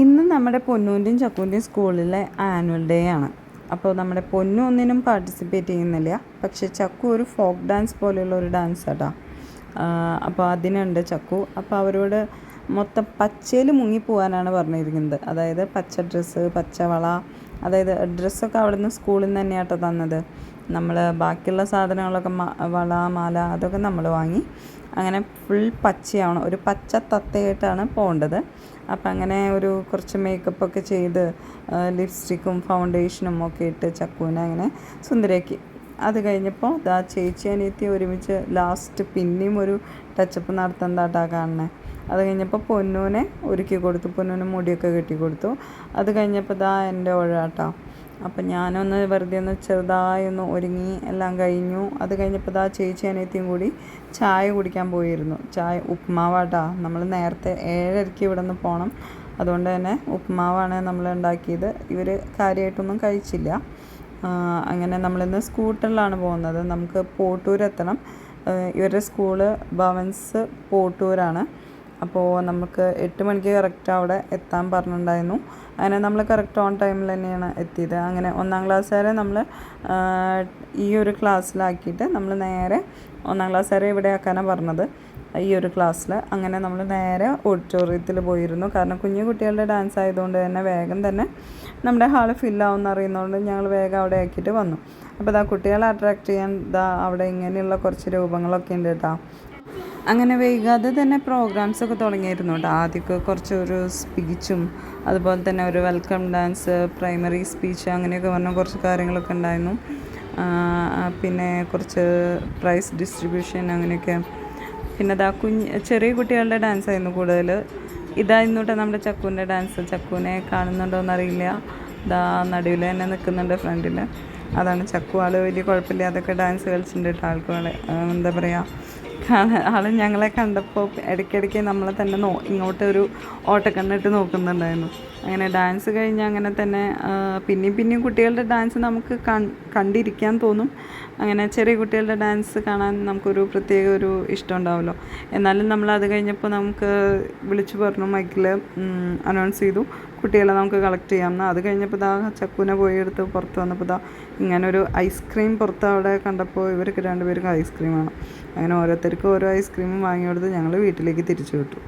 ഇന്ന് നമ്മുടെ പൊന്നൂൻ്റെയും ചക്കുവിൻ്റെയും സ്കൂളിലെ ആനുവൽ ഡേ ആണ്. അപ്പോൾ നമ്മുടെ പൊന്നു ഒന്നിനും പാർട്ടിസിപ്പേറ്റ് ചെയ്യുന്നില്ല, പക്ഷേ ചക്കു ഒരു ഫോക്ക് ഡാൻസ് പോലെയുള്ള ഒരു ഡാൻസ് കേട്ടോ. അപ്പോൾ അതിനുണ്ട് ചക്കു. അപ്പോൾ അവരോട് മൊത്തം പച്ചയിൽ മുങ്ങിപ്പോവാനാണ് പറഞ്ഞിരിക്കുന്നത്. അതായത് പച്ച ഡ്രസ്സ്, പച്ചവള, അതായത് ഡ്രസ്സൊക്കെ അവിടെ നിന്ന് സ്കൂളിൽ നിന്ന് തന്നെയാട്ടോ തന്നത്. നമ്മൾ ബാക്കിയുള്ള സാധനങ്ങളൊക്കെ വള, മാല അതൊക്കെ നമ്മൾ വാങ്ങി. അങ്ങനെ ഫുൾ പച്ചയാവണം, ഒരു പച്ച തത്തയായിട്ടാണ് പോകേണ്ടത്. അപ്പം അങ്ങനെ ഒരു കുറച്ച് മേക്കപ്പൊക്കെ ചെയ്ത് ലിപ്സ്റ്റിക്കും ഫൗണ്ടേഷനും ഒക്കെ ഇട്ട് ചക്കുവിനെ അങ്ങനെ സുന്ദരിയാക്കി. അത് കഴിഞ്ഞപ്പോൾ ചേച്ചി അനിയത്തി ഒരുമിച്ച് ലാസ്റ്റ് പിന്നെയും ഒരു ടച്ചപ്പ് നടത്തുന്നതാട്ടാ കാണണേ. അത് കഴിഞ്ഞപ്പോൾ പൊന്നൂനെ ഒരുക്കി കൊടുത്തു, പൊന്നൂന് മുടിയൊക്കെ കെട്ടി കൊടുത്തു. അത് കഴിഞ്ഞപ്പോൾ എൻ്റെ ഒഴാട്ടോ. അപ്പം ഞാനൊന്ന് വെറുതെ ഒന്ന് ചെറുതായി ഒന്ന് ഒരുങ്ങി എല്ലാം കഴിഞ്ഞു. അത് കഴിഞ്ഞപ്പോൾ ചേച്ചി അനിയത്തിയും കൂടി ചായ കുടിക്കാൻ പോയിരുന്നു. ചായ ഉപ്പുമാവാട്ടാ. നമ്മൾ നേരത്തെ 7:30 ഇവിടെ നിന്ന് പോകണം. അതുകൊണ്ട് തന്നെ ഉപ്പുമാവാണ് നമ്മൾ ഉണ്ടാക്കിയത്. ഇവർ കാര്യമായിട്ടൊന്നും കഴിച്ചില്ല. അങ്ങനെ നമ്മളിന്ന് സ്കൂട്ടറിലാണ് പോകുന്നത്. നമുക്ക് പോട്ടൂർ എത്തണം. ഇവരുടെ സ്കൂള് ഭവൻസ് പോട്ടൂരാണ്. അപ്പോൾ നമുക്ക് 8 മണിക്ക് കറക്റ്റ് അവിടെ എത്താൻ പറഞ്ഞിട്ടുണ്ടായിരുന്നു. അങ്ങനെ നമ്മൾ കറക്റ്റ് ഓൺ ടൈമിൽ തന്നെയാണ് എത്തിയത്. അങ്ങനെ 1ാം ക്ലാസ് വരെ നമ്മൾ ഈ ഒരു ക്ലാസ്സിലാക്കിയിട്ട് നമ്മൾ നേരെ 1ാം ക്ലാസ് വരെ ഇവിടെ ആക്കാനാണ് പറഞ്ഞത്, ഈ ഒരു ക്ലാസ്സിൽ. അങ്ങനെ നമ്മൾ നേരെ ഓഡിറ്റോറിയത്തിൽ പോയിരുന്നു. കാരണം കുഞ്ഞു കുട്ടികളുടെ ഡാൻസ് ആയതുകൊണ്ട് തന്നെ വേഗം തന്നെ നമ്മുടെ ഹാള് ഫില്ലാവുമെന്ന് അറിയുന്നതുകൊണ്ട് ഞങ്ങൾ വേഗം അവിടെ ആക്കിയിട്ട് വന്നു. അപ്പോൾ കുട്ടികളെ അട്രാക്റ്റ് ചെയ്യാൻ അവിടെ ഇങ്ങനെയുള്ള കുറച്ച് രൂപങ്ങളൊക്കെ ഉണ്ട് കേട്ടോ. അങ്ങനെ വൈകാതെ തന്നെ പ്രോഗ്രാംസൊക്കെ തുടങ്ങിയിരുന്നു കേട്ടോ. ആദ്യമൊക്കെ കുറച്ചൊരു സ്പീച്ചും അതുപോലെ തന്നെ ഒരു വെൽക്കം ഡാൻസ്, പ്രൈമറി സ്പീച്ച്, അങ്ങനെയൊക്കെ പറഞ്ഞ കുറച്ച് കാര്യങ്ങളൊക്കെ ഉണ്ടായിരുന്നു. പിന്നെ കുറച്ച് പ്രൈസ് ഡിസ്ട്രിബ്യൂഷൻ അങ്ങനെയൊക്കെ. പിന്നെ ചെറിയ കുട്ടികളുടെ ഡാൻസ് ആയിരുന്നു കൂടുതൽ. ഇതായിരുന്നു കേട്ടോ നമ്മുടെ ചക്കുവിൻ്റെ ഡാൻസ്. ചക്കുവിനെ കാണുന്നുണ്ടോയെന്നറിയില്ല. നടുവിൽ തന്നെ നിൽക്കുന്നുണ്ട് ഫ്രണ്ടിൽ. അതാണ് ചക്കു. ആൾ വലിയ കുഴപ്പമില്ലാതൊക്കെ ഡാൻസ് കളിച്ചിട്ടുണ്ട് കേട്ടോ. ആൾക്കുകളെ എന്താ പറയുക, ആൾ ഞങ്ങളെ കണ്ടപ്പോൾ ഇടയ്ക്കിടയ്ക്ക് നമ്മളെ തന്നെ ഇങ്ങോട്ടൊരു ഓട്ടക്കണ്ണിട്ട് നോക്കുന്നുണ്ടായിരുന്നു. അങ്ങനെ ഡാൻസ് കഴിഞ്ഞ് അങ്ങനെ തന്നെ പിന്നെയും കുട്ടികളുടെ ഡാൻസ് നമുക്ക് കണ്ടിരിക്കാൻ തോന്നും. അങ്ങനെ ചെറിയ കുട്ടികളുടെ ഡാൻസ് കാണാൻ നമുക്കൊരു പ്രത്യേക ഒരു ഇഷ്ടം ഉണ്ടാവുമല്ലോ. എന്നാലും നമ്മൾ അത് കഴിഞ്ഞപ്പോൾ നമുക്ക് വിളിച്ചു പറഞ്ഞു, മൈക്കിൽ അനൗൺസ് ചെയ്തു കുട്ടികളെ നമുക്ക് കളക്ട് ചെയ്യാമെന്ന്. അത് കഴിഞ്ഞപ്പോൾ ചക്കുവിനെ പോയി എടുത്ത് പുറത്ത് വന്നപ്പോൾ ഇങ്ങനെ ഒരു ഐസ്ക്രീം പുറത്ത് അവിടെ കണ്ടപ്പോൾ ഇവർക്ക് 2 പേർക്കും ഐസ്ക്രീം വേണം. അങ്ങനെ ഓരോരുത്തർക്കും ഓരോ ഐസ്ക്രീമും വാങ്ങി കൊടുത്ത് ഞങ്ങൾ വീട്ടിലേക്ക് തിരിച്ചു വിട്ടു.